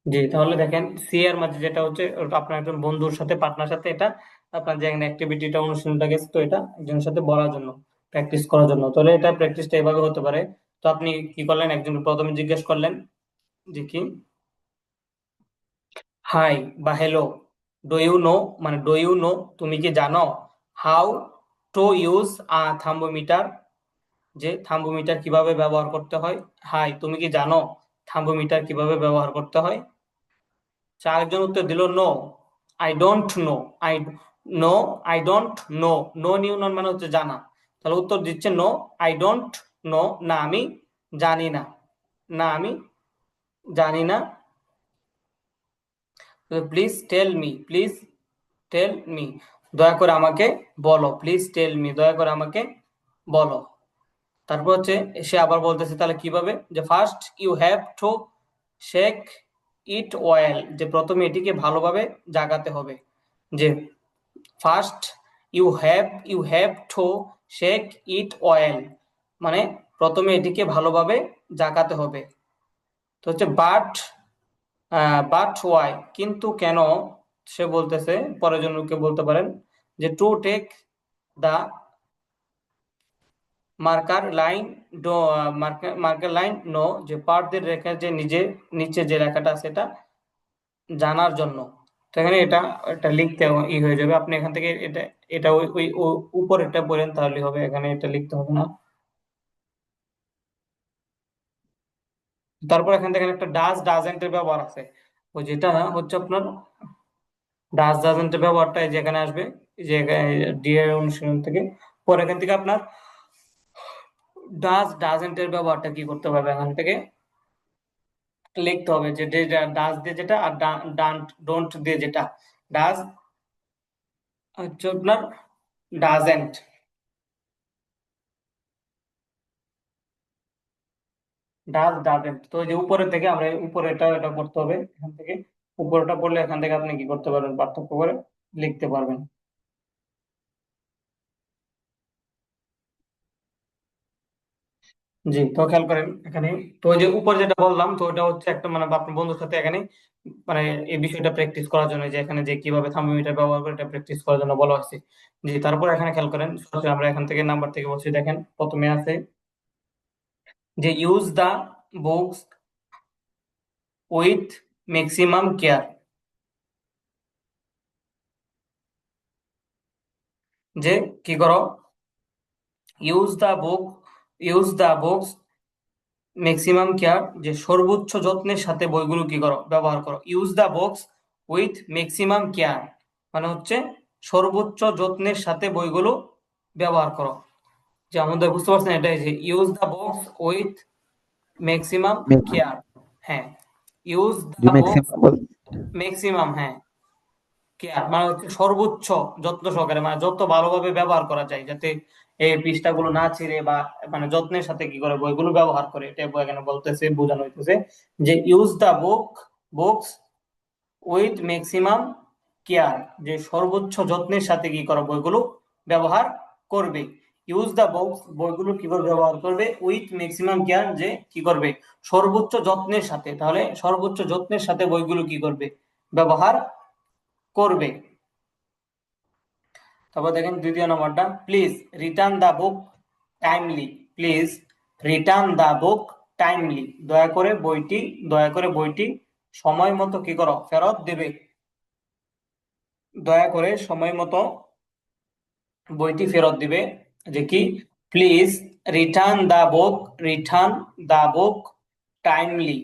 জি, তাহলে দেখেন সি এর মাঝে যেটা হচ্ছে ওটা আপনার একজন বন্ধুর সাথে পার্টনার সাথে এটা আপনার যে অ্যাক্টিভিটিটা অনুষ্ঠানটা গেছে, তো এটা একজনের সাথে বলার জন্য প্র্যাকটিস করার জন্য। তাহলে এটা প্র্যাকটিসটা এভাবে হতে পারে। তো আপনি কি করলেন, একজন প্রথমে জিজ্ঞেস করলেন যে কি হাই বা হ্যালো, ডু ইউ নো, মানে ডু ইউ নো, তুমি কি জানো, হাউ টু ইউজ থার্মোমিটার, যে থার্মোমিটার কিভাবে ব্যবহার করতে হয়। হাই, তুমি কি জানো থার্মোমিটার কিভাবে ব্যবহার করতে হয়। আরেকজন উত্তর দিল no, I don't know. I know, I don't know. Know knew known মানে হচ্ছে জানা। তাহলে উত্তর দিচ্ছে নো, আই ডোন্ট নো, না আমি জানি না, না আমি জানি না। Please tell me, please tell me, দয়া করে আমাকে বলো। প্লিজ টেল মি, দয়া করে আমাকে বলো। তারপর হচ্ছে সে আবার বলতেছে তাহলে কিভাবে, যে first you have to shake it well, যে প্রথমে এটিকে ভালোভাবে জাগাতে হবে। যে first you have to shake it well, মানে প্রথমে এটিকে ভালোভাবে জাগাতে হবে। তো হচ্ছে বাট ওয়াই, কিন্তু কেন, সে বলতেছে, পরের জনকে বলতে পারেন যে to take the marker line, marker line no, যে পার্টদের রেখার যে নিচে যে রেখাটা সেটা জানার জন্য। তো এখানে এটা এটা লিখতে হয়ে যাবে। আপনি এখান থেকে এটা এটা ওই উপরেরটা পড়েন তাহলে হবে, এখানে এটা লিখতে হবে না। তারপর এখান থেকে একটা ডাজেন্ট এর ব্যবহার আছে, ওই যেটা হচ্ছে আপনার ডাজেন্ট এর ব্যবহারটা এই যে এখানে আসবে, এই যে ডিএর অনুশীলন থেকে। পরে এখান থেকে আপনার ডাজেন্ট এর ব্যবহারটা কি করতে হবে, এখান থেকে লিখতে হবে যে ডাজ দিয়ে যেটা আর ডোন্ট দিয়ে যেটা। ডাজ হচ্ছে আপনার ডাজেন্ট, ডাজেন্ট। তো এই যে উপরে থেকে আমরা উপরে এটা করতে হবে, এখান থেকে উপরেটা পড়লে এখান থেকে আপনি কি করতে পারবেন, পার্থক্য করে লিখতে পারবেন। জি, তো খেয়াল করেন এখানে, তো ওই যে উপরে যেটা বললাম, তো ওটা হচ্ছে একটা মানে আপনার বন্ধুর সাথে এখানে মানে এই বিষয়টা প্র্যাকটিস করার জন্য, যে এখানে যে কিভাবে থার্মোমিটার ব্যবহার করে এটা প্র্যাকটিস করার জন্য বলা হয়েছে। জি, তারপর এখানে খেয়াল করেন সরাসরি আমরা এখান থেকে নাম্বার থেকে বলছি, দেখেন প্রথমে আছে যে use the books with maximum care, যে কি করো, use the book use the books maximum care, যে সর্বোচ্চ যত্নের সাথে বইগুলো কি করো, ব্যবহার করো। Use the books with maximum care মানে হচ্ছে সর্বোচ্চ যত্নের সাথে বইগুলো ব্যবহার করো। যে আমাদের বুঝতে পারছেন, এটাই যে use the books with maximum care. হ্যাঁ, ইউজ জি দা বুকস ম্যাক্সিমাম বল। ম্যাক্সিমাম, হ্যাঁ, কেয়ার মানে হচ্ছে সর্বোচ্চ যত্ন সহকারে, মানে যত ভালোভাবে ব্যবহার করা যায়, যাতে এই পৃষ্ঠাগুলো না ছিঁড়ে বা মানে যত্নের সাথে কি করে বইগুলো ব্যবহার করে, এটা এখানে বলতেছে, বোঝানো হইতেছে যে use the books with maximum care, যে সর্বোচ্চ যত্নের সাথে কি করো বইগুলো ব্যবহার করবে। ইউজ দা বুকস, বইগুলো কিভাবে ব্যবহার করবে, উইথ ম্যাক্সিমাম কেয়ার, যে কি করবে সর্বোচ্চ যত্নের সাথে। তাহলে সর্বোচ্চ যত্নের সাথে বইগুলো কি করবে, ব্যবহার করবে। তারপর দেখেন দ্বিতীয় নম্বরটা, please return the book timely, please return the book timely, দয়া করে বইটি সময় মতো কি করো, ফেরত দেবে। দয়া করে সময় মতো বইটি ফেরত দিবে। যে কি, please return the book timely,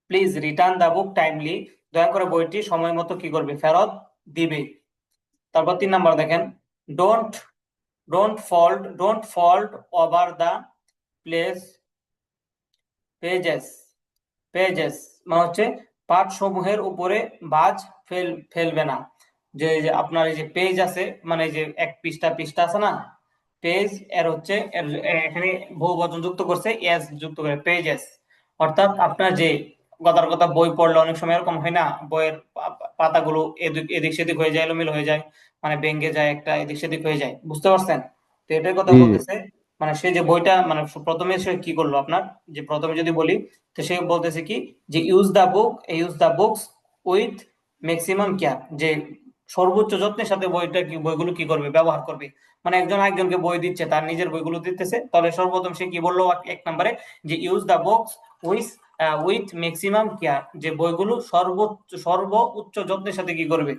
please return the book timely, দয়া করে বইটি সময় মতো কি করবে, ফেরত দিবে। তারপর 3 নাম্বার দেখেন, don't don't fold over the place pages, pages মানে হচ্ছে পাঠ সমূহের উপরে বাজ ফেলবে না। যে আপনার এই যে পেজ আছে, মানে এই যে এক পৃষ্ঠা আছে না, পেজ এর হচ্ছে এখানে বহু বচন যুক্ত করছে, এস যুক্ত করে পেজেস, অর্থাৎ আপনার যে কথার কথা বই পড়লে অনেক সময় এরকম হয় না, বইয়ের পাতাগুলো এদিক এদিক সেদিক হয়ে যায়, এলোমেলো হয়ে যায়, মানে ভেঙে যায়, একটা এদিক সেদিক হয়ে যায়, বুঝতে পারছেন। তো এটার কথা জি জি। বলতেছে, মানে সে যে বইটা মানে প্রথমে সে কি করলো আপনার, যে প্রথমে যদি বলি, তো সে বলতেছে কি যে use the books with maximum care, যে সর্বোচ্চ যত্নের সাথে বইগুলো কি করবে, ব্যবহার করবে। মানে একজন একজনকে বই দিচ্ছে, তার নিজের বইগুলো দিতেছে, তাহলে সর্বপ্রথম সে কি বললো এক নম্বরে, যে use the books with with maximum care, যে বইগুলো সর্বোচ্চ যত্নের সাথে কি করবে,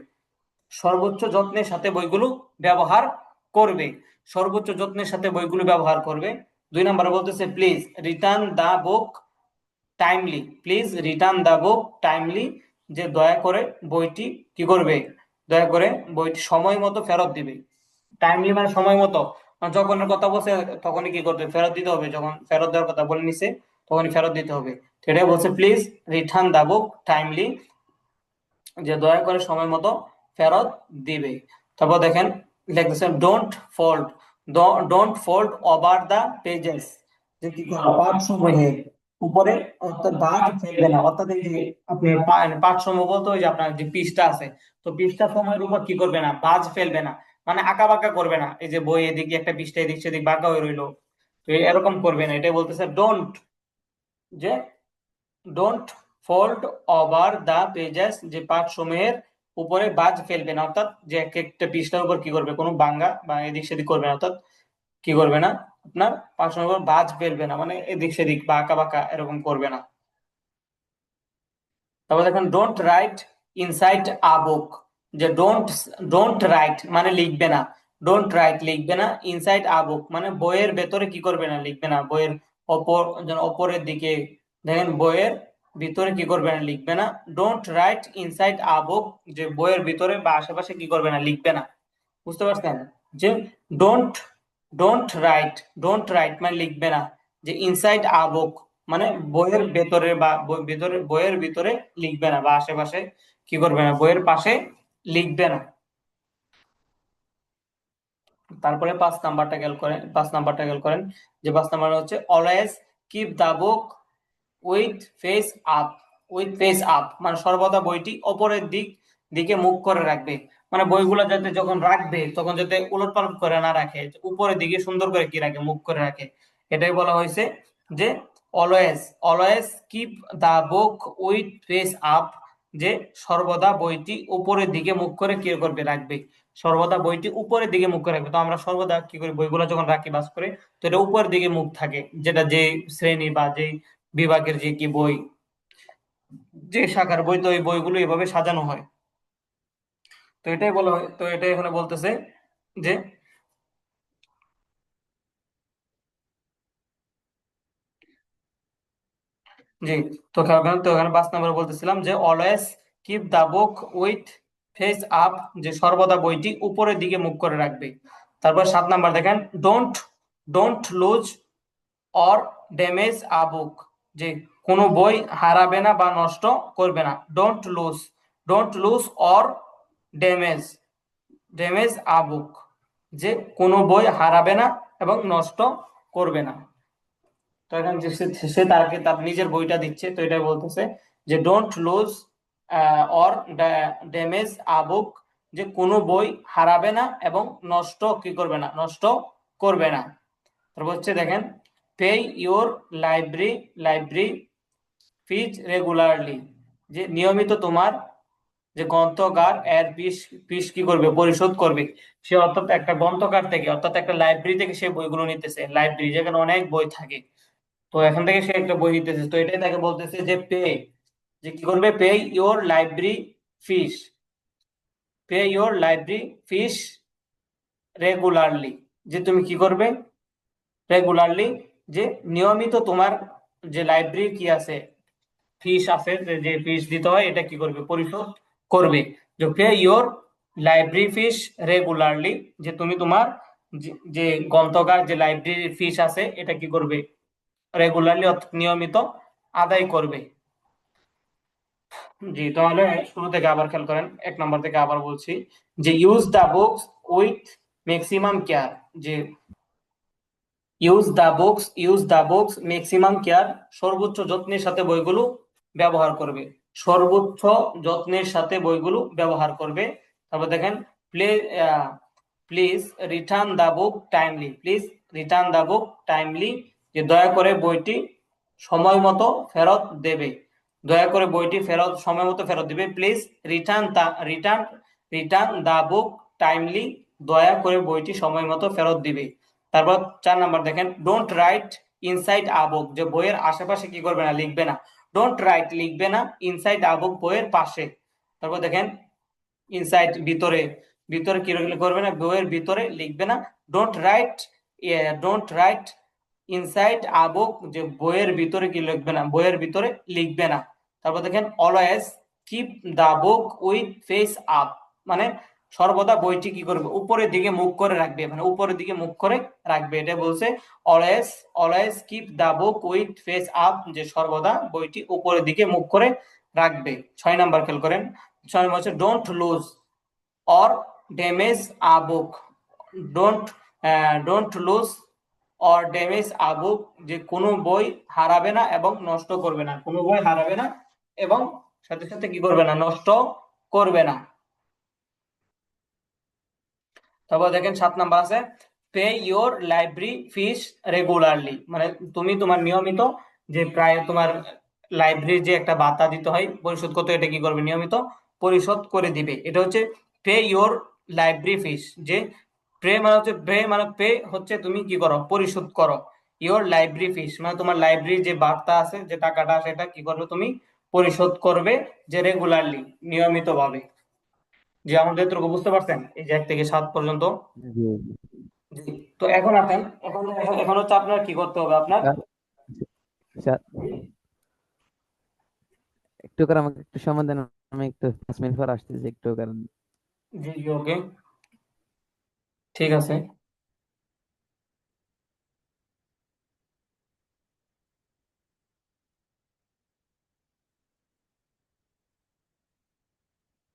সর্বোচ্চ যত্নের সাথে বইগুলো ব্যবহার করবে। সর্বোচ্চ যত্নের সাথে বইগুলো ব্যবহার করবে। 2 নম্বরে বলতেছে please return the book timely, please return the book timely, যে দয়া করে বইটি কি করবে, দয়া করে বইটি সময় মতো ফেরত দিবে। টাইমলি মানে সময় মতো, মানে যখনের কথা বলছে তখনই কি করতে হবে? ফেরত দিতে হবে। যখন ফেরত দেওয়ার কথা বলে নিছে তখনই ফেরত দিতে হবে। সেটাই বলছে please return the book timely, যে দয়া করে সময় মতো ফেরত দিবে। তারপর দেখেন লিখতেছেন don't fold over the pages, যে কি করে পাঠ সমূহের উপরে, অর্থাৎ ভাঁজ ফেলবে না। অর্থাৎ এই যে আপনি পাঠ সমূহ বলতে ওই যে আপনার যে পৃষ্ঠা আছে, তো পৃষ্ঠা সমূহের উপর কি করবে না, ভাঁজ ফেলবে না, মানে আঁকা বাঁকা করবে না। এই যে বই এদিকে একটা পৃষ্ঠা এদিক সেদিক বাঁকা হয়ে রইলো, তো এরকম করবে না। এটাই বলতেছে যে don't fold over the pages, যে পাঠ সমূহের উপরে বাজ ফেলবে না। অর্থাৎ যে এক একটা পৃষ্ঠার উপর কি করবে, কোনো বাঙ্গা বা এদিক সেদিক করবে না। অর্থাৎ কি করবে না, আপনার পাঠ সমূহের উপর বাজ ফেলবে না, মানে এদিক সেদিক বা আঁকা বাঁকা এরকম করবে না। তারপর দেখেন don't write inside a book, যে ডোন্ট রাইট মানে লিখবে না, ডোন্ট রাইট লিখবে না, ইনসাইড আ বুক মানে বইয়ের ভেতরে কি করবে না, লিখবে না। বইয়ের অপরের দিকে, দেখেন বইয়ের ভিতরে কি করবে না, লিখবে না। Don't write inside a book, যে বইয়ের ভিতরে বা আশেপাশে কি করবে না, লিখবে না। বুঝতে পারছেন? যে ডোন্ট ডোন্ট রাইট মানে লিখবে না, যে ইনসাইড আ বুক মানে বইয়ের ভেতরে বা বইয়ের ভিতরে লিখবে না, বা আশেপাশে কি করবে না, বইয়ের পাশে লিখবে না। তারপরে 5 নাম্বারটা খেয়াল করেন, 5 নাম্বারটা খেয়াল করেন, যে 5 নাম্বার হচ্ছে always keep the book with face up, with face up মানে সর্বদা বইটি অপরের দিকে মুখ করে রাখবে। মানে বইগুলো যাতে যখন রাখবে তখন যাতে উলটপালট করে না রাখে, উপরের দিকে সুন্দর করে কি রাখে, মুখ করে রাখে। এটাই বলা হয়েছে যে always always keep the book with face up, যে সর্বদা বইটি উপরের দিকে মুখ করে কি করবে, রাখবে। সর্বদা বইটি উপরের দিকে মুখ করে রাখবে। তো আমরা সর্বদা কি করি, বইগুলো যখন রাখি বাস করে, তো এটা উপরের দিকে মুখ থাকে, যেটা যে শ্রেণী বা যে বিভাগের যে কি বই, যে শাখার বই, তো এই বইগুলো এভাবে সাজানো হয়। তো এটাই বলা হয়, তো এটাই এখানে বলতেছে যে, জি, তো এখানে 5 নম্বরে বলতেছিলাম যে always keep the book with face up, যে সর্বদা বইটি উপরের দিকে মুখ করে রাখবে। তারপর 7 নাম্বার দেখেন don't don't lose or damage a book, যে কোনো বই হারাবে না বা নষ্ট করবে না। Don't lose or damage damage a book, যে কোনো বই হারাবে না এবং নষ্ট করবে না। তো এখন যে সে তাকে তার নিজের বইটা দিচ্ছে, তো এটাই বলতেছে যে don't lose or damage a book, যে কোনো বই হারাবে না এবং নষ্ট কি করবে না, নষ্ট করবে না। তারপর হচ্ছে দেখেন pay your library fees regularly, যে নিয়মিত তোমার যে গ্রন্থাগার এর ফিস ফিস কি করবে, পরিশোধ করবে। সে অর্থাৎ একটা গ্রন্থাগার থেকে, অর্থাৎ একটা লাইব্রেরি থেকে সে বইগুলো নিতেছে, লাইব্রেরি যেখানে অনেক বই থাকে, তো এখান থেকে সে একটা বই নিতেছে। তো এটাই তাকে বলতেছে যে যে কি করবে, fees pay your library fees regularly, যে তুমি কি করবে, রেগুলারলি যে নিয়মিত তোমার যে লাইব্রেরি কি আছে, ফিস আছে, যে ফিস দিতে হয়, এটা কি করবে, পরিশোধ করবে। যে pay your library fees regularly, যে তুমি তোমার যে গ্রন্থাগার যে লাইব্রেরি ফিস আছে এটা কি করবে, রেগুলারলি অর্থাৎ নিয়মিত আদায় করবে। জি, তাহলে শুরু থেকে আবার খেয়াল করেন, 1 নম্বর থেকে আবার বলছি, যে use the books with maximum care, যে use the books maximum care, সর্বোচ্চ যত্নের সাথে বইগুলো ব্যবহার করবে, সর্বোচ্চ যত্নের সাথে বইগুলো ব্যবহার করবে। তারপর দেখেন play please return the book timely, please return the book timely, যে দয়া করে বইটি সময় মতো ফেরত দেবে, দয়া করে বইটি ফেরত সময় মতো ফেরত দিবে। Please return the book timely, দয়া করে বইটি সময় মতো ফেরত দিবে। তারপর 4 নাম্বার দেখেন, don't write inside a book, যে বইয়ের আশেপাশে কি করবে না, লিখবে না। ডোন্ট রাইট লিখবে না, ইনসাইড আ বুক বইয়ের পাশে। তারপর দেখেন ইনসাইড ভিতরে, ভিতরে কি করবে না, বইয়ের ভিতরে লিখবে না। Don't write inside a book, যে বইয়ের ভিতরে কি লিখবে না, বইয়ের ভিতরে লিখবে না। তারপর দেখেন always keep the book with face up, মানে সর্বদা বইটি কি করবে, উপরের দিকে মুখ করে রাখবে, মানে উপরের দিকে মুখ করে রাখবে, এটা বলছে। Always always keep the book with face up, যে সর্বদা বইটি উপরের দিকে মুখ করে রাখবে। 6 নাম্বার খেয়াল করেন, 6 নম্বর হচ্ছে don't lose or damage a book. Don't lose or damage a book, যে কোনো বই হারাবে না এবং নষ্ট করবে না, কোনো বই হারাবে না এবং সাথে সাথে কি করবে না, নষ্ট করবে না। তারপর দেখেন 7 নাম্বার আছে pay your library fees regularly, মানে তুমি তোমার নিয়মিত যে প্রায় তোমার লাইব্রেরির যে একটা ভাতা দিতে হয় পরিশোধ করতে, এটা কি করবে, নিয়মিত পরিশোধ করে দিবে। এটা হচ্ছে পে ইওর লাইব্রেরি ফিস, যে পে হচ্ছে তুমি কি করো, পরিশোধ করো। ইওর লাইব্রেরি ফিস মানে তোমার লাইব্রেরির যে ভাতা আছে, যে টাকাটা, সেটা কি করবে, তুমি পরিশোধ করবে, যে রেগুলারলি, নিয়মিত ভাবে। যে আমাদের এতটুকু বুঝতে পারছেন, এই যে 1 থেকে 7 পর্যন্ত। জি। জি। তো এখন আসেন, এখন হচ্ছে আপনার কি করতে হবে আপনার। স্যার, স্যার, একটু করে আমাকে একটু সময় দেন। আমি একটু 5 মিনিট পর আসতেছি, একটু কারণ জি জি, ওকে, ঠিক আছে।